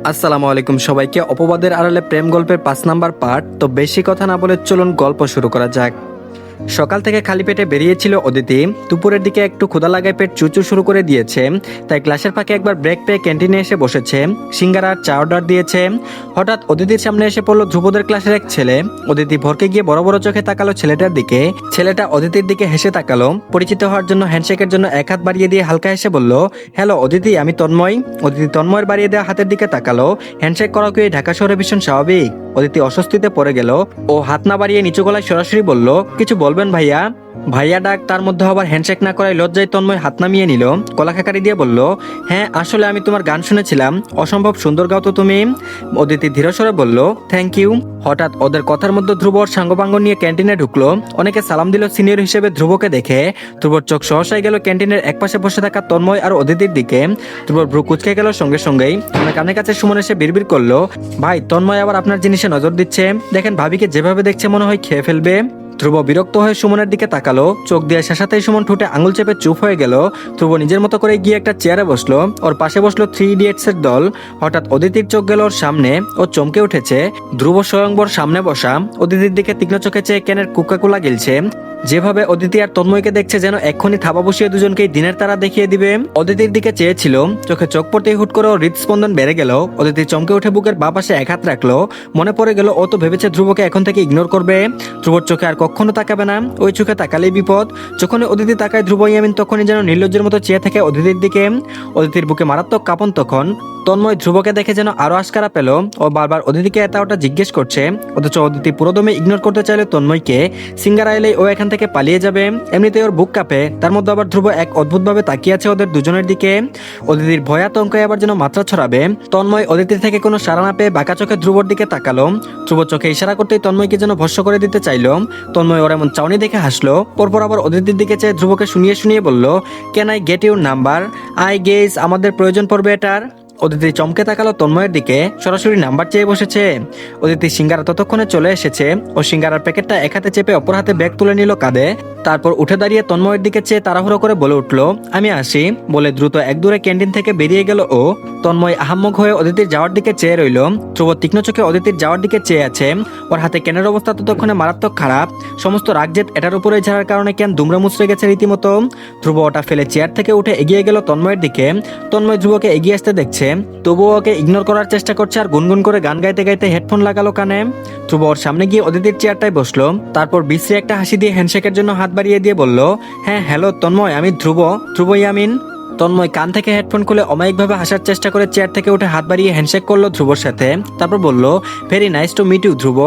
আসসালামু আলাইকুম সবাইকে। অপবাদের আড়ালে প্রেম গল্পের 5 নাম্বার পার্ট। তো বেশি কথা না বলে চলুন গল্প শুরু করা যাক। সকাল থেকে খালি পেটে বেরিয়েছিল অদিতি। দুপুরের দিকে একটু ক্ষুধা লাগায় পেট চুচু শুরু করে দিয়েছে, তাই ক্লাসের ফাঁকে একবার ব্রেক পেয়ে ক্যান্টিনে এসে বসেছে। সিঙ্গারা আর চা অর্ডার দিয়েছে। হঠাৎ অদিতির সামনে এসে পড়লো ধ্রুবদের ক্লাসের এক ছেলে। অদিতি ভরকে গিয়ে বড় বড় চোখে তাকালো ছেলেটার দিকে। ছেলেটা অদিতির দিকে হেসে তাকালো। পরিচিত হওয়ার জন্য হ্যান্ডশেকের জন্য এক হাত বাড়িয়ে দিয়ে হালকা হেসে বলল, হ্যালো অদিতি, আমি তন্ময়। অদিতি তন্ময়ের বাড়িয়ে দেওয়া হাতের দিকে তাকালো। হ্যান্ডশেক করা কি ঢাকা শহরে ভীষণ স্বাভাবিক? অদিতি অস্বস্তিতে পড়ে গেল। ও হাত না বাড়িয়ে নিচু গলায় সরাসরি বলল, কিছু বলবেন ভাইয়া? ভাইয়া ডাক, তার মধ্যে আবার হ্যান্ডশেক না করায় লজ্জায় তন্ময় হাত নামিয়ে নিল। গলা খাকারি দিয়ে বলল, হ্যাঁ আসলে আমি তোমার গান শুনেছিলাম, অসম্ভব সুন্দর গাও তো তুমি। অদিতি ধীরস্বরে বলল, থ্যাংক ইউ। হঠাৎ ওদের কথার মধ্যে ধ্রুব ওর সাঙ্গপাঙ্গ নিয়ে ক্যান্টিনে ঢুকলো। অনেকে সালাম দিল সিনিয়র হিসেবে ধ্রুবকে দেখে। ধ্রুবর চোখ সহসাই গেল ক্যান্টিনের একপাশে বসে থাকা তন্ময় আর অদিতির দিকে। ধ্রুবর ভ্রু কুচকে গেল সঙ্গে সঙ্গেই। আমার কানের কাছে সুমন এসে বিড়বিড় করলো, ভাই তন্ময় আবার আপনার জিনিসে নজর দিচ্ছে। দেখেন ভাবিকে যেভাবে দেখছে মনে হয় খেয়ে ফেলবে। ধ্রুব বিরক্ত হয়ে সুমনের দিকে তাকালো। চোখ দিয়ে শেষাতেই সুমন ঠোঁটে আঙুল চেপে চুপ হয়ে গেল। ধ্রুব নিজের মতো করে গিয়ে একটা চেয়ারে বসলো। ওর পাশে বসলো 3 ইডিয়টস এর দল। হঠাৎ অদিতির চোখ গেল ওর সামনে। ও চমকে উঠেছে। ধ্রুব স্বয়ংবর সামনে বসা অদিতির দিকে তীক্ষ্ণ চোখে চেয়ে ক্যানের কোকাকোলা গিলছে। যেভাবে অদিতি আর তন্ময়কে দেখছে যেন এক্ষুনি থাবা বসিয়ে দুজনকেই দিনের তারা দেখিয়ে দিবে। অদিতির দিকে চেয়েছিল, চোখে চোখ পড়তেই হুট করে ওর হৃদস্পন্দন বেড়ে গেল। অদিতি চমকে উঠে বুকের বাঁ পাশে এক হাত রাখলো। মনে পড়ে গেল ও তো ভেবেছে ধ্রুবকে এখন থেকে ইগনোর করবে। ধ্রুবর চোখে আর কখনো তাকাবে না, ওই চোখে তাকালেই বিপদ। যখনই অদিতি তাকায় ধ্রুব ইয়ামিন তখনই যেন নির্লজ্জের মতো চেয়ে থাকে অদিতির দিকে। অদিতির বুকে মারাত্মক কাঁপন তখন। তন্ময় ধ্রুবকে দেখে যেন আরো আশকারা পেল। ও বারবার অদিতিকে এটা ওটা জিজ্ঞেস করছে, অথচ অদিতি পুরোদমে ইগনোর করতে চাইলে তন্ময়কে। সিঙ্গারা এলেই ও এখান থেকে পালিয়ে যাবে। এমনিতেই ওর বুক কাঁপে, তার মধ্যে আবার ধ্রুব এক অদ্ভুতভাবে তাকিয়ে আছে ওদের দুজনের দিকে। অদিতির ভয়াতঙ্কায় আবার যেন মাত্রা ছড়াবে। তন্ময় অদিতির থেকে কোনো সাড়া না পেয়ে বাঁকা চোখে ধ্রুবর দিকে তাকালো। ধ্রুব চোখে ইশারা করতেই তন্ময়কে যেন ভস্য করে দিতে চাইলো। তন্ময় ওর এমন চাউনি দেখে হাসলো। পরপর আবার অদিতির দিকে চেয়ে ধ্রুবকে শুনিয়ে শুনিয়ে বলল, can I get your number? I guess আমাদের প্রয়োজন পড়বে এটার। অদিতি চমকে তাকালো তন্ময়ের দিকে, সরাসরি নাম্বার চেয়ে বসেছে। অদিতি সিঙ্গারা ততক্ষণে চলে এসেছে। ও সিঙ্গারার প্যাকেটটা এক হাতে চেপে অপর হাতে ব্যাগ তুলে নিল কাঁধে। তারপর উঠে দাঁড়িয়ে তন্ময়ের দিকে চেয়ে তাড়াহুড়ো করে বলে উঠলো, আমি আসি বলে দ্রুত এক দূরে ক্যান্টিন থেকে বেরিয়ে গেল ও। তন্ময় আহাম্মক হয়ে অদিতির যাওয়ার দিকে চেয়ে রইল। ধ্রুব তীক্ষ্ণ চোখে অদিতির যাওয়ার দিকে চেয়ে আছে। ওর হাতে ক্যানের অবস্থা ততক্ষণে মারাত্মক খারাপ। সমস্ত রাগজেদ এটার উপরে ঝাড়ার কারণে ক্যান দুমড়ে মুচড়ে গেছে রীতিমতো। ধ্রুব ওটা ফেলে চেয়ার থেকে উঠে এগিয়ে গেল তন্ময়ের দিকে। তন্ময় ধ্রুবকে এগিয়ে আসতে দেখছে, তবুও ওকে ইগনোর করার চেষ্টা করছে আর গুনগুন করে গান গাইতে গাইতে হেডফোন লাগালো কানে। ধ্রুব ওর সামনে গিয়ে অদিতির চেয়ারটায় বসলো। তারপর বিশ্রী একটা হাসি দিয়ে হ্যান্ডশেকের জন্য হাত বাড়িয়ে দিয়ে বলল, হ্যাঁ হ্যালো তন্ময়, আমি ধ্রুব, ধ্রুব ইয়ামিন। তন্ময় কান থেকে হেডফোন খুলে অমায়িকভাবে হাসার চেষ্টা করে চেয়ার থেকে উঠে হাত বাড়িয়ে হ্যান্ডশেক করলো ধ্রুবর সাথে। তারপর বলল, very nice to meet you Dhruv.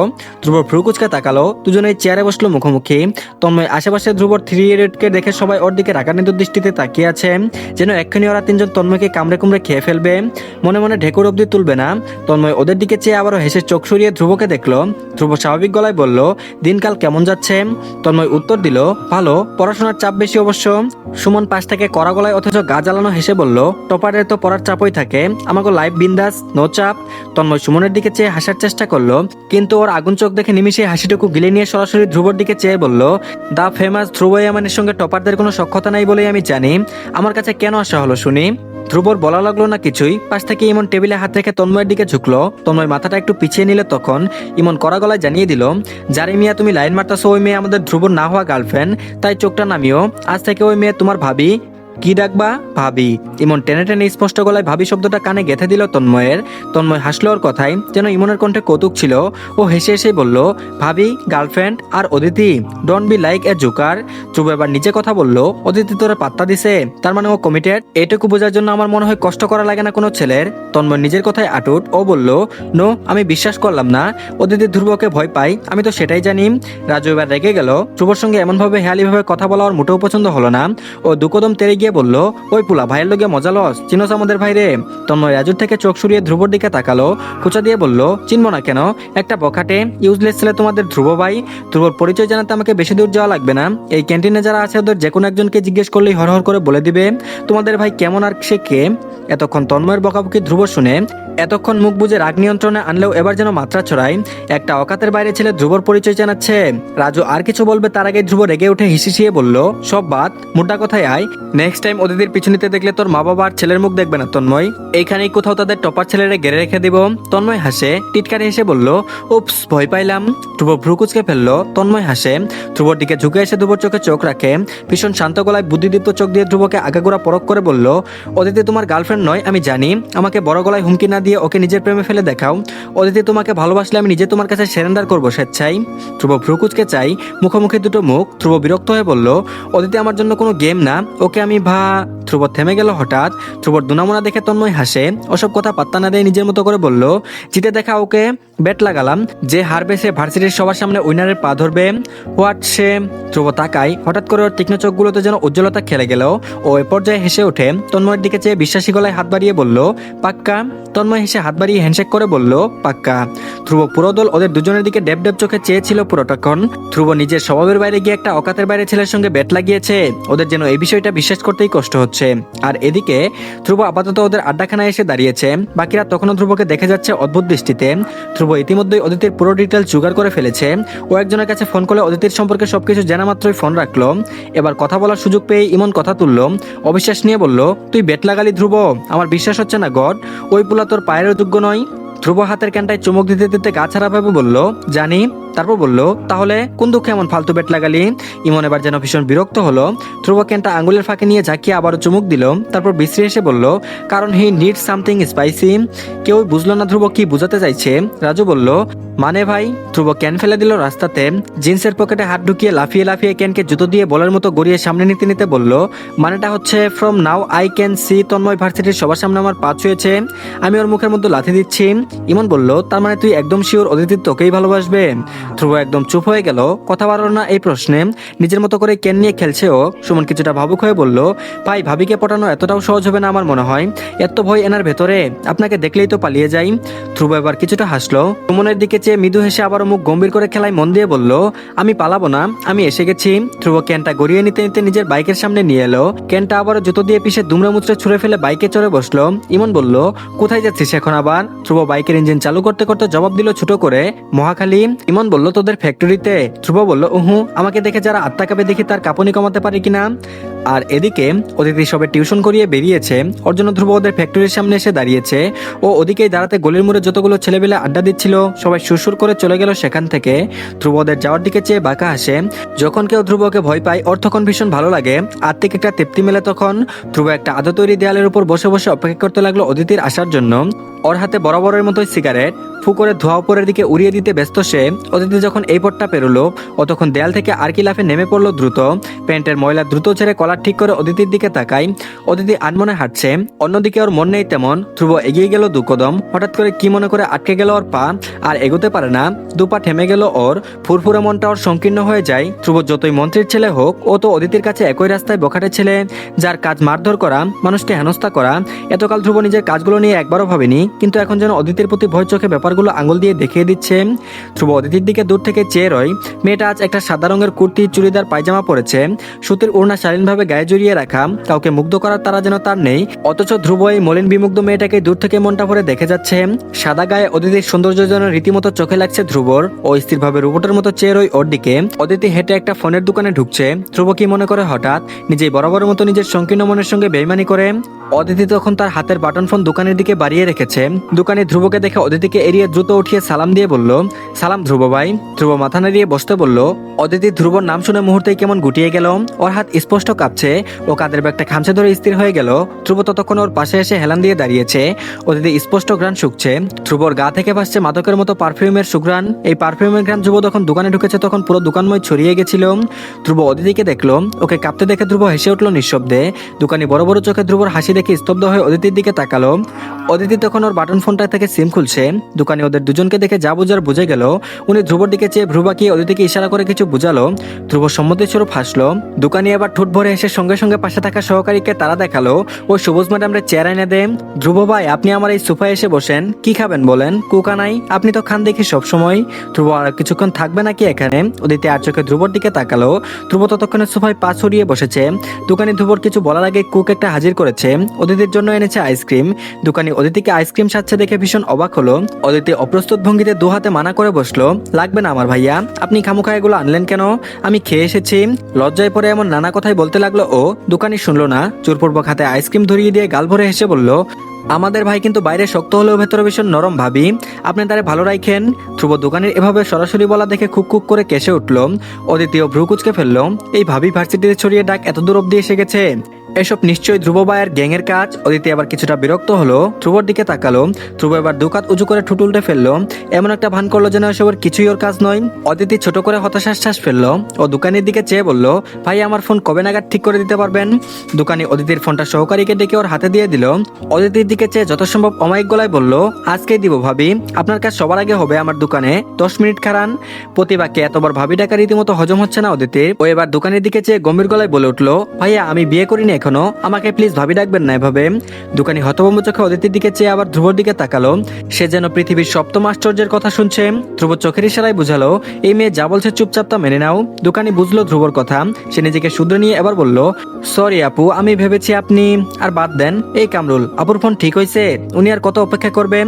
Dhruv ভ্রু কুচকে তাকালো। দুজনেই চেয়ারে বসলো মুখোমুখি। তন্ময় আশেপাশে ধ্রুবর 3 ইডিয়টকে দেখে সবাই ওর দিকে রাগান্বিত দৃষ্টিতে তাকিয়ে আছে, যেন এক্ষুনি ওরা তিনজন তন্ময়কে কামড়ে কুমড়ে খেয়ে ফেলবে। মনে মনে ঢেকুর অব্দি তুলবে না। তন্ময় ওদের দিকে চেয়ে আবারও হেসে চোখ সরিয়ে ধ্রুবকে দেখলো। ধ্রুব স্বাভাবিক গলায় বলল, দিনকাল কেমন যাচ্ছে? তন্ময় উত্তর দিল, ভালো, পড়াশোনার চাপ বেশি অবশ্য। সুমন পাশ থেকে কড়া গলায় অথচ গা জ্বালানো হেসে বলল, টপারের তো পড়ার চাপই থাকে, আমাকে লাইফ বিন্দাস, নো চাপ। তন্ময় সুমনের দিকে চেয়ে হাসার চেষ্টা করলো, কিন্তু ওর আগুন চোখ দেখে নিমিশে হাসিটুকু গিলে নিয়ে সরাসরি ধ্রুবর দিকে চেয়ে বলল, দা ফেমাস ধ্রুব ইয়ামানের সঙ্গে টপারদের কোনো সখ্যতা নাই বলেই আমি জানি। আমার কাছে কেন আসা হলো শুনি? ধ্রুবর বলা লাগলো না কিছুই। পাশ থেকে ইমন টেবিলে হাত রেখে তন্ময়ের দিকে ঝুঁকলো। তন্ময় মাথাটা একটু পিছিয়ে নিলে তখন ইমন কড়া গলায় জানিয়ে দিল, যারে মিয়া তুমি লাইন মারতাছো ওই মেয়ে আমাদের ধ্রুবর না হওয়া গার্লফ্রেন্ড, তাই চোখটা নামিও। আজ থেকে ওই মেয়ে তোমার ভাবি। কি ডাকবা? ভাবি। ইমন টেনে টেনে স্পষ্ট গলায় ভাবি শব্দটা কানে গেঁথে দিল তন্ময়ের। তন্ময় হাসলো ওর কথায়, যেন ইমনের কণ্ঠে কৌতুক ছিল। ও হেসে হেসেই বলল, ভাবি, গার্লফ্রেন্ড আর Aditi, don't be like a joker. Dhruv এবার নিজে কথা বলল, অদিতি তোরে পাত্তা দিছে, তার মানে ও কমিটেড। এটুকু বোঝার জন্য আমার মনে হয় কষ্ট করা লাগে না কোনো ছেলের। তন্ময় নিজের কথায় আটুট। ও বলল, নো, আমি বিশ্বাস করলাম না। অদিতি ধ্রুবকে ভয় পাই, আমি তো সেটাই জানি। রাজু এবার রেগে গেল। ধ্রুবর সঙ্গে এমনভাবে হেয়ালিভাবে কথা বলা ওর মোটেও পছন্দ হলো না। ও দুকদম তেরে গিয়ে বলল, ওই পুলা ভাইয়ের লোকে মজা লস, চিনোস আমাদের ভাইরে? তন্ময় রাজুর থেকে চোখ সরিয়ে ধ্রুবর দিকে তাকালো। খোঁচা দিয়ে বলল, চিনবো না কেন? একটা বখাটে ইউজলেস ছেলে তোমাদের ধ্রুব ভাই। ধ্রুবর পরিচয় জানাতে আমাকে বেশি দূর যাওয়া লাগবে না। এই ক্যান্টিনে যারা আছে ওদের যে কোনো একজনকে জিজ্ঞেস করলেই হরহর করে বলে দিবে তোমাদের ভাই কেমন আর সে কে। এতক্ষণ তন্ময়ের বকাবকি ধ্রুব শুনে এতক্ষণ মুখ বুজে রাগ নিয়ন্ত্রণে আনলেও এবার যেন মাত্রা ছড়ায়। একটা অকাতের বাইরে ছেলে ধ্রুবর পরিচয় জানাচ্ছে। রাজু আর কিছু বলবে তার আগে ধ্রুব রেগে উঠে হিসিয়ে বলল, সব বাদ, মুদ্রা কথায় আয়। নেক্সট টাইম অদিতির পিছনিতে দেখলে তোর মা বাবা আর ছেলের মুখ দেখবে না তন্ময়। এইখানেই কোথাও তাদের টপার ছেলেরে গেড়ে রেখে দিব। তন্ময় হাসে, টিটকারি হেসে বলল, উপস, ভয় পাইলাম। ধ্রুব ভ্রুকুচকে ফেললো। তন্ময় হাসে, ধ্রুবর দিকে ঝুঁকে এসে ধ্রুবর চোখে চোখ রাখে। ভীষণ শান্ত গলায় বুদ্ধিদীপ্ত চোখ দিয়ে ধ্রুবকে আগাগোড়া পরখ করে বলল, অদিতি তোমার গার্লফ্রেন্ড নয় আমি জানি। আমাকে বড় গলায় হুমকি না দিয়ে ওকে নিজের প্রেমে ফেলে দেখাও। অদিতি তোমাকে ভালোবাসলে আমি নিজে তোমার কাছে সারেন্ডার করবো স্বেচ্ছায়। ধ্রুব ভ্রুকুচকে চাই, মুখোমুখি দুটো মুখ। ধ্রুব বিরক্ত হয়ে বলল, অদিতি আমার জন্য কোনো গেম না, ওকে আমি ধ্রুব থেমে গেল হঠাৎ। ধ্রুবর দুনামোনা দেখে তন্ময় হাসে। ওসব কথা পাত্তা না দিয়ে নিজের মতো করে বলল, জিতে দেখা ওকে ব্যাট লাগালাম, যে হারবে সে ভার্সিটির সবার সামনে উইনারের পা ধরবে। হোয়াট সে? ধ্রুব তাকায়, হঠাৎ করে ওর তীক্ষ্ণ চোখগুলোতে যেন উজ্জ্বলতা খেলে গেল। ও এ পর্যায়ে হেসে ওঠে, তন্ময়ের দিকে চেয়ে বিশ্বাসী গলায় হাত বাড়িয়ে বলল, পাক্কা? তন্ময় হেসে হাত বাড়িয়ে হ্যান্ডশেক করে বলল, পাক্কা। ধ্রুব পুরো দল ওদের দুজনের দিকে ডেব ডেব চোখে চেয়েছিল পুরোটাক্ষণ। ধ্রুব নিজের স্বভাবের বাইরে গিয়ে একটা অকাতের বাইরে ছেলের সঙ্গে ব্যাট লাগিয়েছে। ওদের যেন এই বিষয়টা বিশ্বাস করতেই কষ্ট হচ্ছে। আর এদিকে ধ্রুব আপাতত ওদের আড্ডাখানায় এসে দাঁড়িয়েছে। বাকিরা তখনও ধ্রুবকে দেখে যাচ্ছে অদ্ভুত দৃষ্টিতে। ধ্রুব ইতিমধ্যেই অদিতির পুরো ডিটেল জোগাড় করে ফেলেছে। ও একজনের কাছে ফোন করে অদিতির সম্পর্কে সবকিছু জানা মাত্রই ফোন রাখলো। এবার কথা বলার সুযোগ পেয়ে ইমন কথা তুলল, অবিশ্বাস নিয়ে বলল, তুই ব্যাট লাগালি ধ্রুব? আমার বিশ্বাস হচ্ছে না গড, ওই পুলা তোর পায়ের যোগ্য নয়। ধ্রুব হাতের ক্যানটায় চুমুক দিতে দিতে গা ছাড়া ভাবে বলল, জানি। তারপর বলল, তাহলে কোন দুঃখে এমন ফালতু ব্যাট লাগালি? ইমন এবার যেন ভীষণ বিরক্ত হলো। ধ্রুব ক্যানটা আঙুলের ফাঁকে নিয়ে ঝাঁকিয়ে আবারও চুমুক দিল। তারপর বিশ্রী এসে বলল, কারণ হি নিড সামথিং স্পাইসি। কেউ বুঝলো না ধ্রুব কি বোঝাতে চাইছে। রাজু বলল, মানে ভাই? ধ্রুব ক্যান ফেলে দিল রাস্তাতে। জিন্সের পকেটে হাত ঢুকিয়ে লাফিয়ে লাফিয়ে ক্যানকে জুতো দিয়ে বলের মতো গড়িয়ে সামনে নিতে নিতে বলল, মানেটা হচ্ছে from now I can see Tanmoy ভার্সিটির সবার সামনে আমার পা ছুঁয়েছে, আমি ওর মুখের মধ্যে লাথি দিচ্ছি। ইমন বলল, তার মানে তুই একদম শিওর অদিতি তোকেই ভালোবাসবে? ধ্রুব একদম চুপ হয়ে গেল, কথা বাড়ল না এই প্রশ্নে। নিজের মতো করে ক্যান নিয়ে খেলছে ও। সুমন কিছুটা ভাবুক হয়ে বলল, ভাই ভাবিকে পটানো এতটাও সহজ হবে না আমার মনে হয়। এত ভয় এনার ভেতরে, আপনাকে দেখলেই তো পালিয়ে যাই। ধ্রুব এবার কিছুটা হাসলো। সুমনের দিকে চেয়ে মৃদু হেসে আবারও মুখ গম্ভীর করে খেলায় মন দিয়ে বলল, আমি পালাবো না, আমি এসে গেছি। ধ্রুব ক্যানটা গড়িয়ে নিতে নিতে নিজের বাইকের সামনে নিয়ে এলো। ক্যানটা আবারও জুতো দিয়ে পিষে দুমড়ে মুচড়ে ছুঁড়ে ফেলে বাইকে চড়ে বসলো। ইমন বলল, কোথায় যাচ্ছিস এখন আবার? ধ্রুব বাইকের ইঞ্জিন চালু করতে করতে জবাব দিল ছোট করে, মহাখালী। ইমন বলল, তোদের ফ্যাক্টরিতে? ধ্রুব বলল, উহু, আমাকে দেখে যারা আত্মা কাঁপে দেখি তার কাঁপুনি কমাতে পারে কিনা। আর এদিকে অদিতি সবে টিউশন করিয়ে বেরিয়েছে, ওর জন্য ধ্রুব ওদের ফ্যাক্টরির সামনে এসে দাঁড়িয়েছে। ও ওদিকেই দাঁড়াতে গলির মোড়ে যতগুলো ছেলেবেলে আড্ডা দিচ্ছিল সবাই সুরসুর করে চলে গেল সেখান থেকে। ধ্রুব ওদের যাওয়ার দিকে চেয়ে বাঁকা হাসে। যখন কেউ ধ্রুবকে ভয় পায় ওর তখন ভীষণ ভালো লাগে, আত্মিক একটা তৃপ্তি মেলে তখন। ধ্রুব একটা আদা তৈরি দেয়ালের উপর বসে বসে অপেক্ষা করতে লাগলো অদিতির আসার জন্য। ওর হাতে বরাবরের মতোই সিগারেট, ফু করে ধোঁয়া উপরের দিকে উড়িয়ে দিতে ব্যস্ত সে। অদিতি যখন এই পথটা পেরোলো ও তখন দেয়াল থেকে আর কি লাফে নেমে পড়লো দ্রুত। প্যান্টের ময়লা দ্রুত ছেড়ে কলার ঠিক করে অদিতির দিকে তাকায়। অদিতি আনমনে হাঁটছে, অন্যদিকে ওর মন নেই তেমন। ধ্রুব এগিয়ে গেল দু কদম, হঠাৎ করে কি মনে করে আটকে গেল ওর পা, আর এগোতে পারে না। দুপা থেমে গেল ওর, ফুরফুরে মনটা ওর সংকীর্ণ হয়ে যায়। ধ্রুব যতই মন্ত্রীর ছেলে হোক, ও তো অদিতির কাছে একই রাস্তায় বখাটে ছেলে, যার কাজ মারধর করা, মানুষকে হেনস্থা করা। এতকাল ধ্রুব নিজের কাজগুলো নিয়ে একবারও ভাবেনি, কিন্তু এখন যেন অদিতির প্রতি ভয় চোখে ব্যাপারগুলো আঙুল দিয়ে দেখিয়ে দিচ্ছে। ধ্রুব অদিতির দিকে দূর থেকে চেয়ে রয়। মেয়েটা আজ একটা সাদা রঙের কুর্তি চুড়িদার পায়জামা পরেছে, সুতির ওড়না শালীনভাবে গায়ে জড়িয়ে রাখা। কাউকে মুগ্ধ করার তারা যেন তার নেই, অথচ ধ্রুব এই মলিন বিমুগ্ধ মেয়েটাকে দূর থেকে মনটা ভরে দেখে যাচ্ছে। সাদা গায়ে অদিতির সৌন্দর্য যেন রীতিমতো চোখে লাগছে ধ্রুবর। ও স্থিরভাবে রোবটের মতো চেয়ে রয় ওর দিকে। অদিতি হেঁটে একটা ফোনের দোকানে ঢুকছে। ধ্রুব কি মনে করে হঠাৎ নিজেই বরাবরের মতো নিজের সংকীর্ণ মনের সঙ্গে বেইমানি করে। অদিতি তখন তার হাতের বাটন ফোন দোকানের দিকে বাড়িয়ে রেখেছে। দোকানে ধ্রুবকে দেখে অদিতিকে এড়িয়ে দ্রুত উঠিয়ে সালাম দিয়ে বলল, সালাম ধ্রুব ভাই। ধ্রুব মাথা নাড়িয়ে বসতে বলল। অদিতি ধ্রুবর নাম শুনে মুহূর্তেই কেমন গুটিয়ে গেল। ওর হাত স্পষ্ট কাঁপছে, ও কাঁধের ব্যাগটা খামচে ধরে স্থির হয়ে গেল। ধ্রুব ততক্ষণ ওর পাশে এসে হেলান দিয়ে দাঁড়িয়েছে। অদিতি স্পষ্ট ঘ্রাণ শুকছে, ধ্রুবর গা থেকে ভাসছে মাদকের মতো পারফিউমের সুঘ্রাণ। এই পারফিউমের ঘ্রাণ ধ্রুব যখন দোকানে ঢুকেছে তখন পুরো দোকানময় ছড়িয়ে গেছিল। ধ্রুব অদিতিকে দেখলো, ওকে কাঁপতে দেখে ধ্রুব হেসে উঠল নিঃশব্দে। দোকানি বড় বড় চোখে ধ্রুবর হাসি দেখে স্তব্ধ হয়ে অদিতির দিকে তাকালো। অদিতি তখন ওর বাটন ফোনটা থেকে সিম খুলছে। দোকানি দোকানি ওদের দুজনকে দেখে যা বুঝার বুঝে গেল। উনি ধ্রুবর দিকে চেয়ে ভ্রু বাঁকিয়ে অদিতিকে ইশারা করে কিছু বুঝালো। ধ্রুব সম্মতিস্বরূপ হাসলো। দোকানি আবার ঠোঁট ভরে এসে সঙ্গে সঙ্গে পাশে থাকা সহকারীকে তারা দেখালো ও সবুজ ম্যাডামরে চেয়ার এনে দেন। ধ্রুব ভাই, আপনি আমার এই সোফায় এসে বসেন, কি খাবেন বলেন? কোকা নাই? আপনি তো খান দেখি সবসময়। ধ্রুব আর কিছুক্ষণ থাকবে নাকি এখানে? অদিতি আর চোখে ধ্রুবর দিকে তাকালো। ধ্রুব ততক্ষণে সোফায় পা ছড়িয়ে বসেছে। দোকানি ধ্রুবর কিছু বলার আগে কুক একটা হাজির করেছে। অদিতির জন্য এনেছে আইসক্রিম। দোকানি অদিতিকে আইসক্রিম সাচ্ছে দেখে ভীষণ অবাক হলো। অদিতি অপ্রস্তুত ভঙ্গিতে দু হাতে মানা করে বসলো। লাগবে না আমার ভাইয়া, আপনি খামোখা এগুলো আনলেন কেন? আমি খেয়ে এসেছি। লজ্জায় পরে এমন নানা কথাই বলতে লাগলো ও। দোকানি শুনলো না, জোরপূর্বক হাতে আইসক্রিম ধরিয়ে দিয়ে গাল ভরে হেসে বলল, আমাদের ভাই কিন্তু বাইরে শক্ত হলেও ভেতরে ভীষণ নরম ভাবি, আপনি তারে ভালো রাখেন। ধ্রুব দোকানের এভাবে সরাসরি বলা দেখে খুক খুক করে কেসে উঠল। অদিতিও ভ্রু কুচকে ফেলল। এই ভাবি ভার্সিটিতে ছড়িয়ে ডাক এত দূর অব্দি এসে গেছে, এসব নিশ্চয়ই ধ্রুব ভাইয়ের গ্যাংয়ের কাজ। অদিতি আবার কিছুটা বিরক্ত হলো, ধ্রুবর দিকে তাকালো। ধ্রুব এবার দুকাত উঁচু করে ঠুট উল্টে ফেললো। এমন একটা ভান করলো যেন এসবের কিছুই ওর কাজ নয়। অদিতি ছোট করে হতাশ্বাস শ্বাস ফেললো ও দোকানের দিকে চেয়ে বলল, ভাই আমার ফোন কবে নাগাদ ঠিক করে দিতে পারবেন? দোকানি অদিতির ফোনটা সহকারীকে ডেকে ওর হাতে দিয়ে দিল। অদিতির দিকে চেয়ে যত সম্ভব অমায়িক গলায় বলল, আজকেই দিব ভাবি, আপনার কাজ সবার আগে হবে আমার দোকানে, 10 মিনিট খারান। প্রতিবাকে এতবার ভাবি ডাকা রীতিমতো হজম হচ্ছে না অদিতির। ও এবার দোকানের দিকে চেয়ে গম্ভীর গলায় বলে উঠলো, ভাইয়া আমি বিয়ে করিনি এখনো, আমাকে প্লিজ ভাবি ডাকবেন না এভাবে। দোকানি হতভম্ব চোখে অদিতির দিকে চেয়ে আবার ধ্রুবর দিকে তাকালো। সে যেন পৃথিবীর সপ্তম আশ্চর্যের কথা শুনছে। ধ্রুব চোখের ইশারায় বুঝালো, এই মেয়ে যা বলছে চুপচাপ তা মেনে নাও। দোকানি বুঝলো ধ্রুবর কথা। সে নিজেকে শুধরে নিয়ে এবার বলল, সরি আপু, আমি ভেবেছি আপনি। আর বাদ দেন, এই কামরুল, আপুর ফোন ঠিক হয়েছে? উনি আর কত অপেক্ষা করবেন?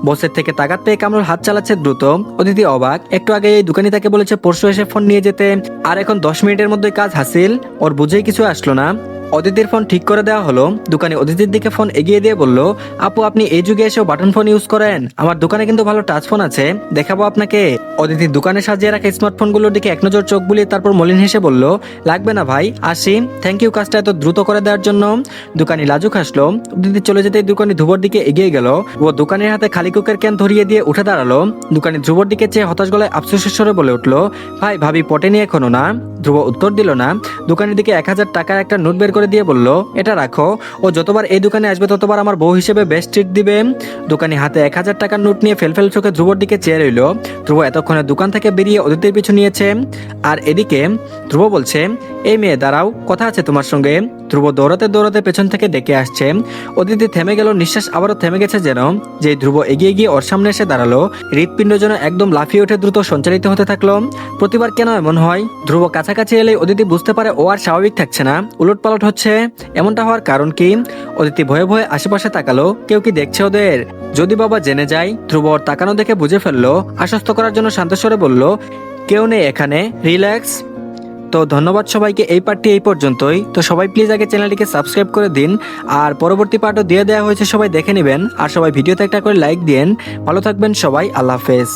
বসের থেকে তাগাত পেয়ে কামরুল হাত চালাচ্ছে দ্রুত। অদিতি অবাক, একটু আগে এই দোকানি তাকে বলেছে পরশু এসে ফোন নিয়ে যেতে, আর এখন 10 মিনিটের মধ্যে কাজ হাসিল। ওর বুঝেই কিছু আসলো না। অদিতির ফোন ঠিক করে দেওয়া হলো। দোকানি অদিতির দিকে ফোন এগিয়ে দিয়ে বলল, আপু আপনি এই যুগে এসেও বাটন ফোন ইউজ করেন? আমার দোকানে কিন্তু ভালো টাচ ফোন আছে, দেখাবো আপনাকে। অদিতির দোকানে সাজিয়ে রাখা স্মার্টফোনগুলোর দিকে এক নজর চোখ বুলিয়ে তারপর মলিন হেসে বলল, লাগবে না ভাই, আসি। থ্যাংক ইউ কাজটা এত দ্রুত করে দেওয়ার জন্য। দোকানি লাজুক হাসলো। অদিতি চলে যেতেই দোকানি ধ্রুবর দিকে এগিয়ে গেল। ও দোকানের হাতে খালি কুকের ক্যান ধরিয়ে দিয়ে উঠে দাঁড়ালো। দোকানি ধ্রুবর দিকে চেয়ে হতাশ গলায় আফসোসের স্বরে বলে উঠলো, ভাই ভাবি পটেনি এখনো না? ধ্রুব উত্তর দিল না। দোকানের দিকে 1000 টাকার একটা নোট বের করে দিয়ে বলল, এটা রাখো, ও যতবার এই দোকানে আসবে ততবার আমার বউ হিসেবে বেস্ট ট্রিট দিবে। দোকানি হাতে 1000 টাকার নোট নিয়ে ফেলফেল চোখে ধ্রুবর দিকে চেয়ে রইল। ধ্রুব এতক্ষণে দোকান থেকে বেরিয়ে অদিতির পিছু নিয়েছে। আর এদিকে ধ্রুব বলছে, এই মেয়ে দাঁড়াও, কথা আছে তোমার সঙ্গে। ধ্রুব দৌড়াতে দৌড়াতে পেছন থেকে ডেকে আসছে। অদিতি থেমে গেল, নিঃশ্বাস আবারও থেমে গেছে যেন। যে ধ্রুব এগিয়ে গিয়ে ওর সামনে এসে দাঁড়ালো, হৃৎপিণ্ড যেন একদম লাফিয়ে উঠে দ্রুত সঞ্চালিত হতে থাকলো। প্রতিবার কেন এমন হয়? ধ্রুব কাছাকাছি এলে অদিতি বুঝতে পারে ও আর স্বাভাবিক থাকছে না, উলটপালট হচ্ছে। এমনটা হওয়ার কারণ কি? অদিতি ভয়ে ভয়ে আশেপাশে তাকালো, কেউ কি দেখছে ওদের? যদি বাবা জেনে যায়? ধ্রুব ওর তাকানো দেখে বুঝে ফেললো। আশ্বস্ত করার জন্য শান্তস্বরে বলল, কেউ নেই এখানে, রিল্যাক্স। তো ধন্যবাদ সবাইকে, এই পার্টটি এই পর্যন্তই। তো সবাই প্লিজ আগে চ্যানেলটিকে সাবস্ক্রাইব করে দিন, আর পরবর্তী পার্টও দিয়ে দেওয়া হয়েছে, সবাই দেখে নেবেন। আর সবাই ভিডিওতে একটা করে লাইক দিন। ভালো থাকবেন সবাই, আল্লাহ হাফেজ।